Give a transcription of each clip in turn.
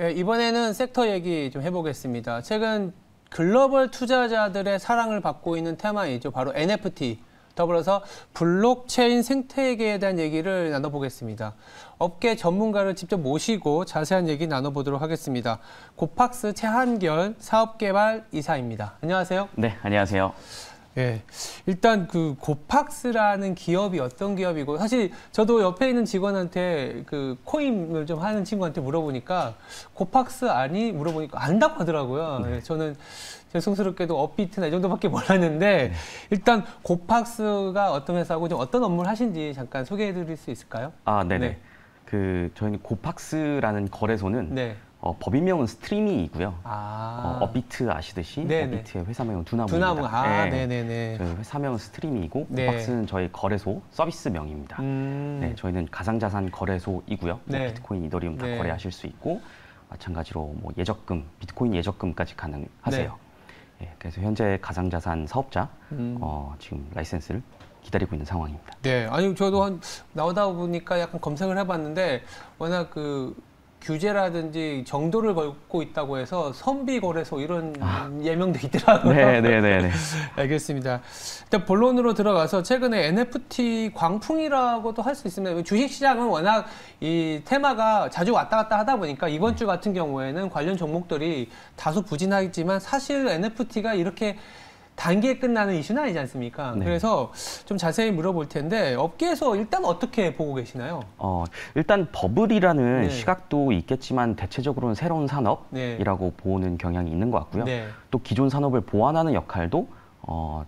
네, 이번에는 섹터 얘기 좀 해보겠습니다. 최근 글로벌 투자자들의 사랑을 받고 있는 테마이죠. 바로 NFT. 더불어서 블록체인 생태계에 대한 얘기를 나눠보겠습니다. 업계 전문가를 직접 모시고 자세한 얘기 나눠보도록 하겠습니다. 고팍스 최한결 사업개발 이사입니다. 안녕하세요. 네, 안녕하세요. 예, 일단 그 고팍스라는 기업이 어떤 기업이고, 사실 저도 옆에 있는 직원한테 그 코인을 좀 하는 친구한테 물어보니까 고팍스 아니? 물어보니까 안다고 하더라고요. 네. 예, 저는 죄송스럽게도 업비트나 이 정도밖에 몰랐는데, 일단 고팍스가 어떤 회사고 좀 어떤 업무를 하신지 잠깐 소개해 드릴 수 있을까요? 아, 네네. 네. 저희는 고팍스라는 거래소는 네. 법인명은 스트리미이고요. 업비트 아시듯이 네네. 업비트의 회사명은 두나무입니다. 두나무. 아, 네. 네네네. 저희 회사명은 스트리미이고 네. 고팍스는 저희 거래소 서비스명입니다. 네, 저희는 가상자산 거래소이고요. 네. 비트코인, 이더리움 다 네. 거래하실 수 있고, 마찬가지로 뭐 예적금, 비트코인 예적금까지 가능하세요. 네, 그래서 현재 가상자산 사업자 지금 라이센스를 기다리고 있는 상황입니다. 네, 아니 저도 나오다 보니까 약간 검색을 해봤는데 워낙 그 규제라든지 정도를 걸고 있다고 해서 선비 거래소 이런 예명도 있더라고요. 네. 알겠습니다. 일단 본론으로 들어가서 최근에 NFT 광풍이라고도 할 수 있습니다. 주식시장은 워낙 이 테마가 자주 왔다 갔다 하다 보니까 이번 주 같은 경우에는 관련 종목들이 다소 부진하겠지만 사실 NFT가 이렇게 단기에 끝나는 이슈는 아니지 않습니까? 네. 그래서 좀 자세히 물어볼 텐데 업계에서 일단 어떻게 보고 계시나요? 일단 버블이라는 네. 시각도 있겠지만 대체적으로는 새로운 산업이라고 보는 경향이 있는 것 같고요. 네. 또 기존 산업을 보완하는 역할도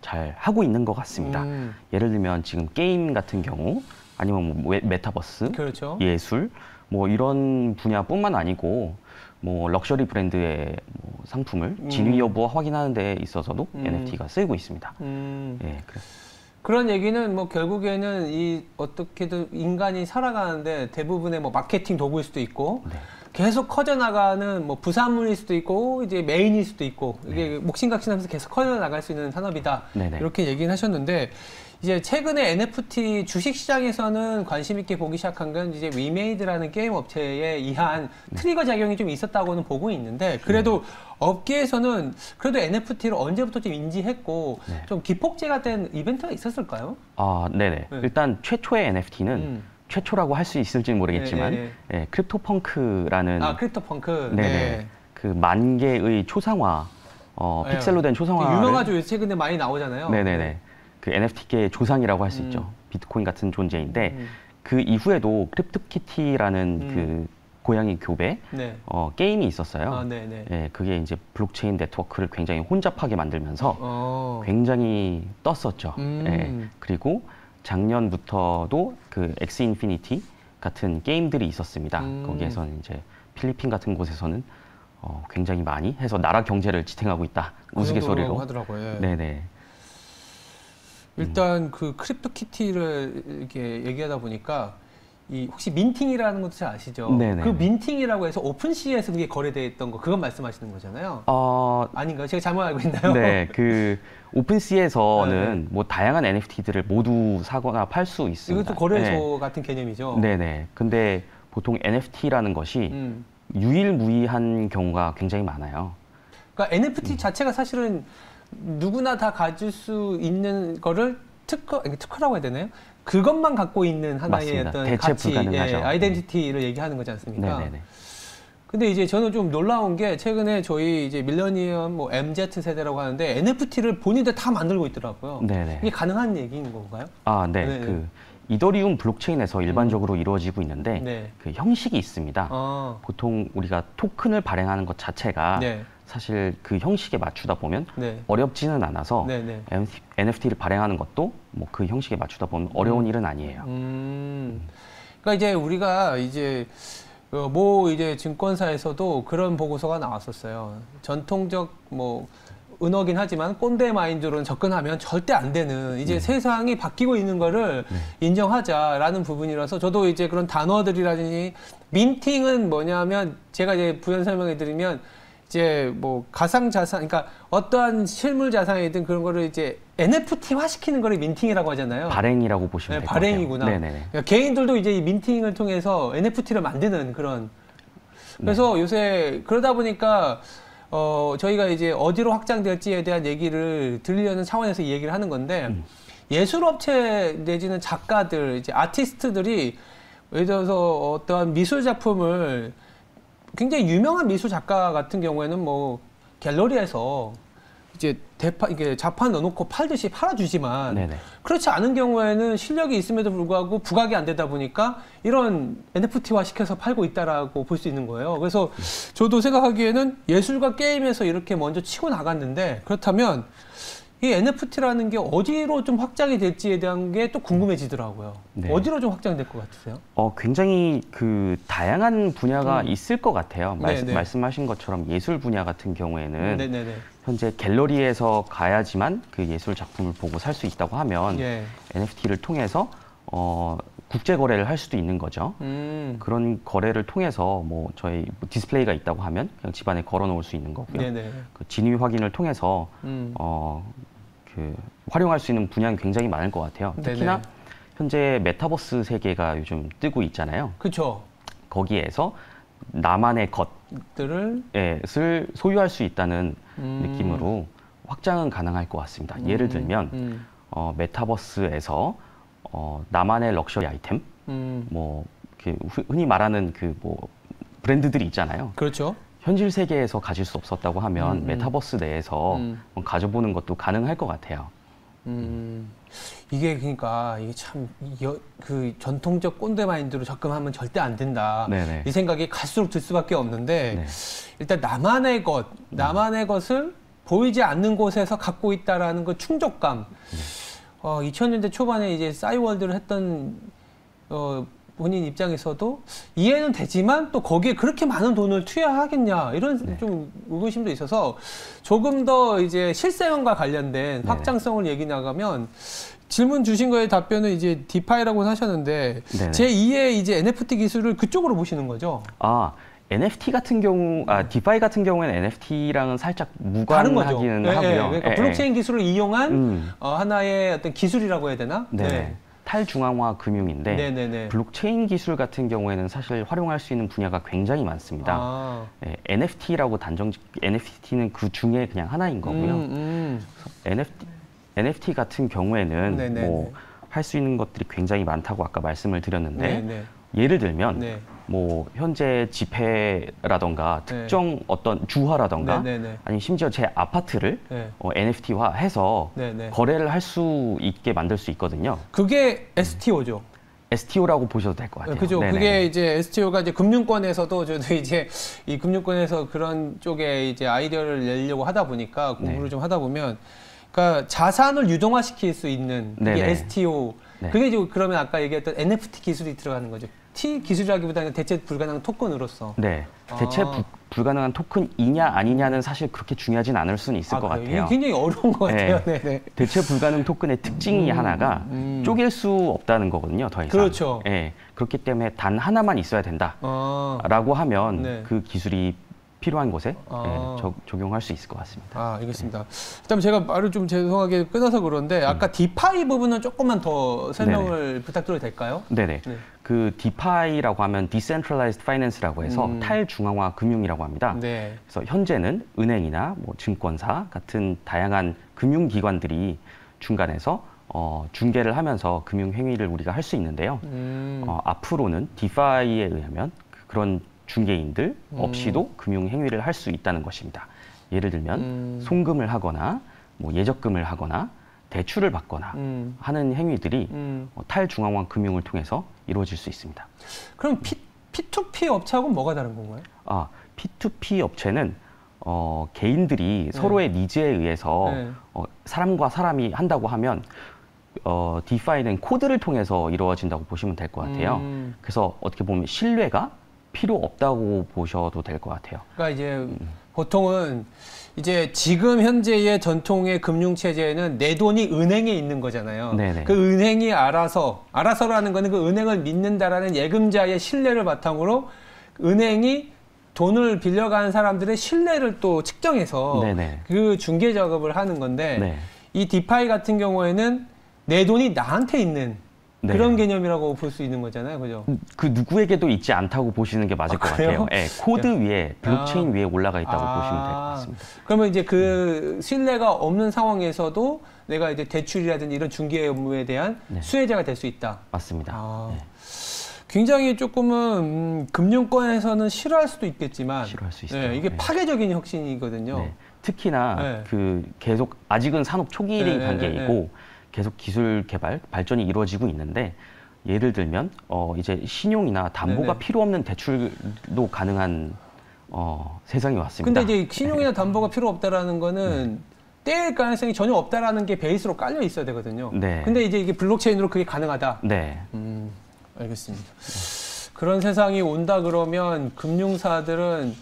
잘 하고 있는 것 같습니다. 예를 들면 지금 게임 같은 경우 아니면 뭐 메타버스, 그렇죠. 예술 뭐 이런 분야뿐만 아니고 뭐 럭셔리 브랜드의 뭐 상품을 진위 여부 확인하는 데 있어서도 NFT가 쓰이고 있습니다. 예, 그런 얘기는 뭐 결국에는 이 어떻게든 인간이 살아가는데 대부분의 뭐 마케팅 도구일 수도 있고 네. 계속 커져나가는 뭐 부산물일 수도 있고 이제 메인일 수도 있고 이게 목신각신하면서 계속 커져나갈 수 있는 산업이다. 네네. 이렇게 얘기는 하셨는데 이제 최근에 NFT 주식시장에서는 관심 있게 보기 시작한 건 이제 위메이드라는 게임 업체에 의한 트리거 작용이 좀 있었다고는 보고 있는데 그래도 업계에서는 그래도 NFT를 언제부터 좀 인지했고 좀 기폭제가 된 이벤트가 있었을까요? 네네. 네. 일단 최초의 NFT는 최초라고 할 수 있을지는 모르겠지만 크립토펑크라는 크립토펑크. 네네. 그 만 개의 초상화 픽셀로 된 초상화 유명하죠. 최근에 많이 나오잖아요. 네네네. 그 NFT계의 조상이라고 할 수 있죠. 비트코인 같은 존재인데 그 이후에도 크립토키티라는 그 고양이 교배 게임이 있었어요. 예, 그게 이제 블록체인 네트워크를 굉장히 혼잡하게 만들면서 굉장히 떴었죠. 예, 그리고 작년부터도 그 엑스 인피니티 같은 게임들이 있었습니다. 거기에서는 이제 필리핀 같은 곳에서는 굉장히 많이 해서 나라 경제를 지탱하고 있다. 우스갯소리로 하더라고요. 예. 네네. 일단 그 크립토키티를 이렇게 얘기하다 보니까 이 혹시 민팅이라는 것도 잘 아시죠? 네네. 그 민팅이라고 해서 오픈시에서 그게 거래됐던 거 그건 말씀하시는 거잖아요. 아닌가요? 제가 잘못 알고 있나요? 네, 그 오픈시에서는 뭐 다양한 NFT들을 모두 사거나 팔 수 있습니다. 이것도 거래소 같은 개념이죠. 네네. 근데 보통 NFT라는 것이 유일무이한 경우가 굉장히 많아요. 그러니까 NFT 자체가 사실은 누구나 다 가질 수 있는 거를 특허라고 해야 되나요? 그것만 갖고 있는 하나의 맞습니다. 어떤 대체 가치, 불가능하죠. 아이덴티티를 얘기하는 거지 않습니까? 네네네. 근데 이제 저는 좀 놀라운 게 최근에 저희 이제 밀레니엄 뭐 MZ 세대라고 하는데 NFT를 본인들 다 만들고 있더라고요. 네네. 이게 가능한 얘기인 건가요? 네. 네네. 그 이더리움 블록체인에서 일반적으로 이루어지고 있는데 그 형식이 있습니다. 보통 우리가 토큰을 발행하는 것 자체가 사실 그 형식에 맞추다 보면 어렵지는 않아서 NFT를 발행하는 것도 뭐 그 형식에 맞추다 보면 어려운 일은 아니에요. 그러니까 이제 우리가 이제 뭐 이제 증권사에서도 그런 보고서가 나왔었어요. 전통적 뭐 은어긴 하지만 꼰대 마인드로는 접근하면 절대 안 되는 이제 세상이 바뀌고 있는 거를 인정하자라는 부분이라서 저도 이제 그런 단어들이라든지 민팅은 뭐냐면 제가 이제 부연 설명해 드리면 이제 뭐 가상자산, 그러니까 어떠한 실물 자산이든 그런 거를 이제 NFT화 시키는 거를 민팅이라고 하잖아요. 발행이라고 보시면 될 것 같아요. 발행이구나. 네네네. 그러니까 개인들도 이제 이 민팅을 통해서 NFT를 만드는 그런. 그래서 요새 그러다 보니까 저희가 이제 어디로 확장될지에 대한 얘기를 들리려는 차원에서 이 얘기를 하는 건데 예술업체 내지는 작가들, 이제 아티스트들이 예를 들어서 어떠한 미술 작품을 굉장히 유명한 미술 작가 같은 경우에는 뭐 갤러리에서 이제 이게 자판 넣어놓고 팔듯이 팔아주지만 네네. 그렇지 않은 경우에는 실력이 있음에도 불구하고 부각이 안 되다 보니까 이런 NFT화 시켜서 팔고 있다라고 볼 수 있는 거예요. 그래서 저도 생각하기에는 예술과 게임에서 이렇게 먼저 치고 나갔는데 그렇다면 이 NFT라는 게 어디로 좀 확장이 될지에 대한 게 또 궁금해지더라고요. 네. 어디로 좀 확장될 것 같으세요? 굉장히 그 다양한 분야가 있을 것 같아요. 말씀하신 것처럼 예술 분야 같은 경우에는 네네네. 현재 갤러리에서 가야지만 그 예술 작품을 보고 살 수 있다고 하면 NFT를 통해서 국제 거래를 할 수도 있는 거죠. 그런 거래를 통해서 뭐 저희 디스플레이가 있다고 하면 그냥 집안에 걸어 놓을 수 있는 거고요. 그 진위 확인을 통해서 그 활용할 수 있는 분야는 굉장히 많을 것 같아요. 특히나 현재 메타버스 세계가 요즘 뜨고 있잖아요. 그렇죠. 거기에서 나만의 것들을 소유할 수 있다는 느낌으로 확장은 가능할 것 같습니다. 예를 들면 메타버스에서 나만의 럭셔리 아이템, 뭐 흔히 말하는 그 뭐 브랜드들이 있잖아요. 그렇죠. 현실 세계에서 가질 수 없었다고 하면 메타버스 내에서 가져보는 것도 가능할 것 같아요. 이게 그러니까 이게 참 그 전통적 꼰대 마인드로 접근하면 절대 안 된다. 네네. 이 생각이 갈수록 들 수밖에 없는데 일단 나만의 것을 보이지 않는 곳에서 갖고 있다라는 그 충족감. 2000년대 초반에 이제 싸이월드를 했던 본인 입장에서도 이해는 되지만 또 거기에 그렇게 많은 돈을 투여하겠냐 이런 좀 의구심도 있어서 조금 더 이제 실생활과 관련된 확장성을 얘기 나가면 질문 주신 거에 답변은 이제 디파이라고 하셨는데 제2의 이제 NFT 기술을 그쪽으로 보시는 거죠? NFT 같은 경우, 디파이 같은 경우에는 NFT랑은 살짝 무관하기는 하고요. 그러니까 블록체인 기술을 이용한 하나의 어떤 기술이라고 해야 되나? 탈중앙화 금융인데 블록체인 기술 같은 경우에는 사실 활용할 수 있는 분야가 굉장히 많습니다. NFT라고 NFT는 그 중에 그냥 하나인 거고요. NFT 같은 경우에는 뭐 할 수 있는 것들이 굉장히 많다고 아까 말씀을 드렸는데 예를 들면 뭐 현재 지폐라던가 특정 어떤 주화라던가 아니면 심지어 제 아파트를 NFT화해서 거래를 할 수 있게 만들 수 있거든요. 그게 STO죠. STO라고 보셔도 될 것 같아요. 그죠. 그게 이제 STO가 이제 금융권에서도 저도 이제 이 금융권에서 그런 쪽에 이제 아이디어를 내려고 하다 보니까 공부를 좀 하다 보면 그러니까 자산을 유동화시킬 수 있는 이게 STO. 그게 이제 그러면 아까 얘기했던 NFT 기술이 들어가는 거죠. T 기술이라기보다는 대체 불가능한 토큰으로서. 대체 불가능한 토큰이냐 아니냐는 사실 그렇게 중요하진 않을 수는 있을 것 같아요. 이게 굉장히 어려운 것 같아요. 대체 불가능 토큰의 특징이 하나가 쪼갤 수 없다는 거거든요. 더 이상. 그렇죠. 그렇기 때문에 단 하나만 있어야 된다라고 하면 그 기술이 필요한 곳에 적용할 수 있을 것 같습니다. 알겠습니다. 그다음에 제가 말을 좀 죄송하게 끊어서 그런데 아까 디파이 부분은 조금만 더 설명을 부탁드려도 될까요? 그 디파이라고 하면 Decentralized Finance라고 해서 탈중앙화 금융이라고 합니다. 그래서 현재는 은행이나 뭐 증권사 같은 다양한 금융기관들이 중간에서 중개를 하면서 금융 행위를 우리가 할 수 있는데요. 앞으로는 디파이에 의하면 그런 중개인들 없이도 금융 행위를 할 수 있다는 것입니다. 예를 들면 송금을 하거나 뭐 예적금을 하거나 대출을 받거나 하는 행위들이 탈중앙화 금융을 통해서 이루어질 수 있습니다. 그럼 P2P 업체하고는 뭐가 다른 건가요? P2P 업체는 개인들이 서로의 니즈에 의해서 사람과 사람이 한다고 하면 디파이는 코드를 통해서 이루어진다고 보시면 될 것 같아요. 그래서 어떻게 보면 신뢰가 필요 없다고 보셔도 될 것 같아요. 그러니까 이제 보통은 이제 지금 현재의 전통의 금융 체제에는 내 돈이 은행에 있는 거잖아요. 그 은행이 알아서라는 거는 그 은행을 믿는다라는 예금자의 신뢰를 바탕으로 은행이 돈을 빌려가는 사람들의 신뢰를 또 측정해서 그 중개 작업을 하는 건데 이 디파이 같은 경우에는 내 돈이 나한테 있는 네. 그런 개념이라고 볼 수 있는 거잖아요, 그죠? 그 누구에게도 있지 않다고 보시는 게 맞을 것 같아요. 네, 코드 위에 블록체인 위에 올라가 있다고 보시면 될 것 같습니다. 그러면 이제 그 신뢰가 없는 상황에서도 내가 이제 대출이라든지 이런 중개 업무에 대한 네. 수혜자가 될 수 있다. 맞습니다. 네. 굉장히 조금은 금융권에서는 싫어할 수도 있겠지만 싫어할 수 있어요. 네, 이게 파괴적인 혁신이거든요. 네. 특히나 그 계속 아직은 산업 초기 단계이고 계속 기술 개발, 발전이 이루어지고 있는데 예를 들면 이제 신용이나 담보가 필요 없는 대출도 가능한 세상이 왔습니다. 근데 이제 신용이나 담보가 필요 없다라는 거는 떼일 가능성이 전혀 없다라는 게 베이스로 깔려 있어야 되거든요. 네. 근데 이제 이게 블록체인으로 그게 가능하다. 네. 알겠습니다. 그런 세상이 온다 그러면 금융사들은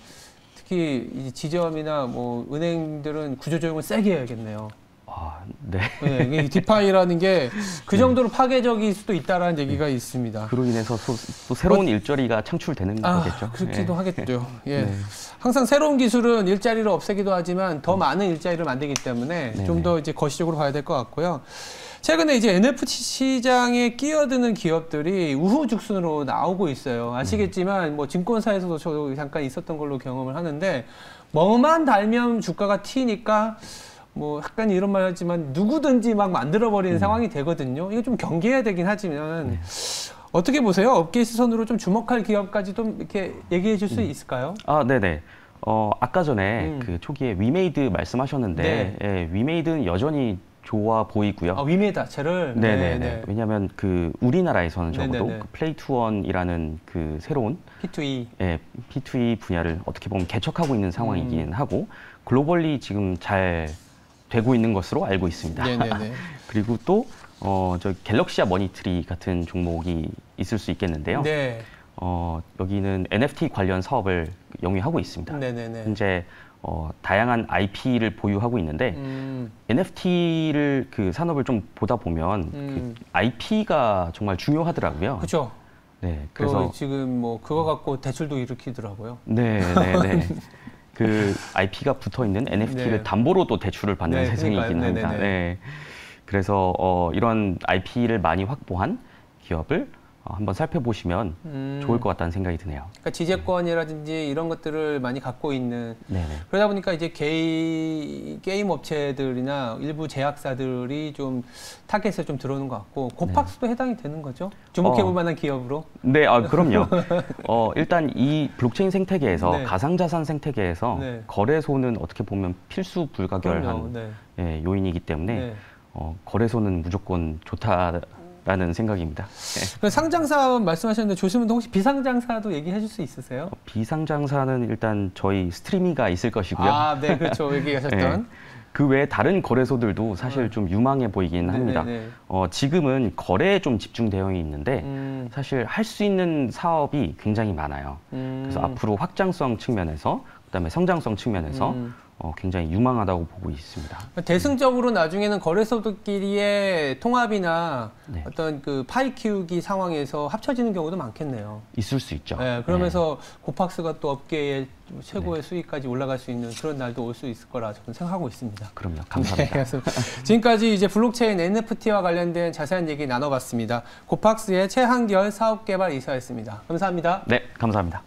특히 이 지점이나 뭐 은행들은 구조조정을 세게 해야겠네요. 네. 네, 디파이라는 게 그 정도로 파괴적일 수도 있다라는 얘기가 있습니다. 그로 인해서 또 새로운 일자리가 창출되는 거겠죠. 그렇기도 하겠죠. 예. 항상 새로운 기술은 일자리를 없애기도 하지만 더 많은 일자리를 만들기 때문에 좀 더 이제 거시적으로 봐야 될 것 같고요. 최근에 이제 NFT 시장에 끼어드는 기업들이 우후죽순으로 나오고 있어요. 아시겠지만 뭐 증권사에서도 저도 잠깐 있었던 걸로 경험을 하는데 뭐만 달면 주가가 튀니까 뭐 약간 이런 말 하지만 누구든지 막 만들어버리는 상황이 되거든요. 이거 좀 경계해야 되긴 하지만 어떻게 보세요? 업계 시선으로 좀 주목할 기업까지 좀 이렇게 얘기해 줄 수 있을까요? 네네. 아까 전에 그 초기에 위메이드 말씀하셨는데 예, 위메이드는 여전히 좋아 보이고요. 위메이드 자체를? 네네네. 왜냐하면 그 우리나라에서는 적어도 그 플레이 투 원이라는 그 새로운 P2E, P2E 분야를 어떻게 보면 개척하고 있는 상황이긴 하고 글로벌리 지금 잘 되고 있는 것으로 알고 있습니다. 네네네. 그리고 또 저 갤럭시아 머니트리 같은 종목이 있을 수 있겠는데요. 네. 여기는 NFT 관련 사업을 영위하고 있습니다. 네네네. 현재 다양한 IP를 보유하고 있는데 NFT를 그 산업을 좀 보다 보면 그 IP가 정말 중요하더라고요. 그렇죠. 네, 그래서 지금 뭐 그거 갖고 대출도 일으키더라고요. 네네네. 그 IP가 붙어 있는 NFT를 담보로도 대출을 받는 세상이긴 합니다. 네. 그래서 이런 IP를 많이 확보한 기업을 한번 살펴보시면 좋을 것 같다는 생각이 드네요. 그러니까 지재권이라든지 이런 것들을 많이 갖고 있는 그러다 보니까 이제 게임 업체들이나 일부 제약사들이 좀 타겟에 좀 들어오는 것 같고 코팍스도 해당이 되는 거죠? 주목해볼 만한 기업으로? 네, 그럼요. 일단 이 블록체인 생태계에서 가상자산 생태계에서 거래소는 어떻게 보면 필수 불가결한 요인이기 때문에 거래소는 무조건 좋다라는 생각입니다. 상장사 말씀하셨는데 조심은데 혹시 비상장사도 얘기해 줄 수 있으세요? 비상장사는 일단 저희 스트리미가 있을 것이고요. 네, 그렇죠. 얘기하셨던. 그 외에 다른 거래소들도 사실 좀 유망해 보이긴 합니다. 지금은 거래에 좀 집중되어 있는데 사실 할 수 있는 사업이 굉장히 많아요. 그래서 앞으로 확장성 측면에서 그다음에 성장성 측면에서 굉장히 유망하다고 보고 있습니다. 대승적으로 나중에는 거래소들끼리의 통합이나 어떤 그 파이 키우기 상황에서 합쳐지는 경우도 많겠네요. 있을 수 있죠. 그러면서 코팍스가 또 업계의 최고의 수익까지 올라갈 수 있는 그런 날도 올 수 있을 거라 저는 생각하고 있습니다. 그럼요. 감사합니다. 지금까지 이제 블록체인 NFT와 관련된 자세한 얘기 나눠봤습니다. 코팍스의 최한결 사업개발 이사였습니다. 감사합니다. 네, 감사합니다.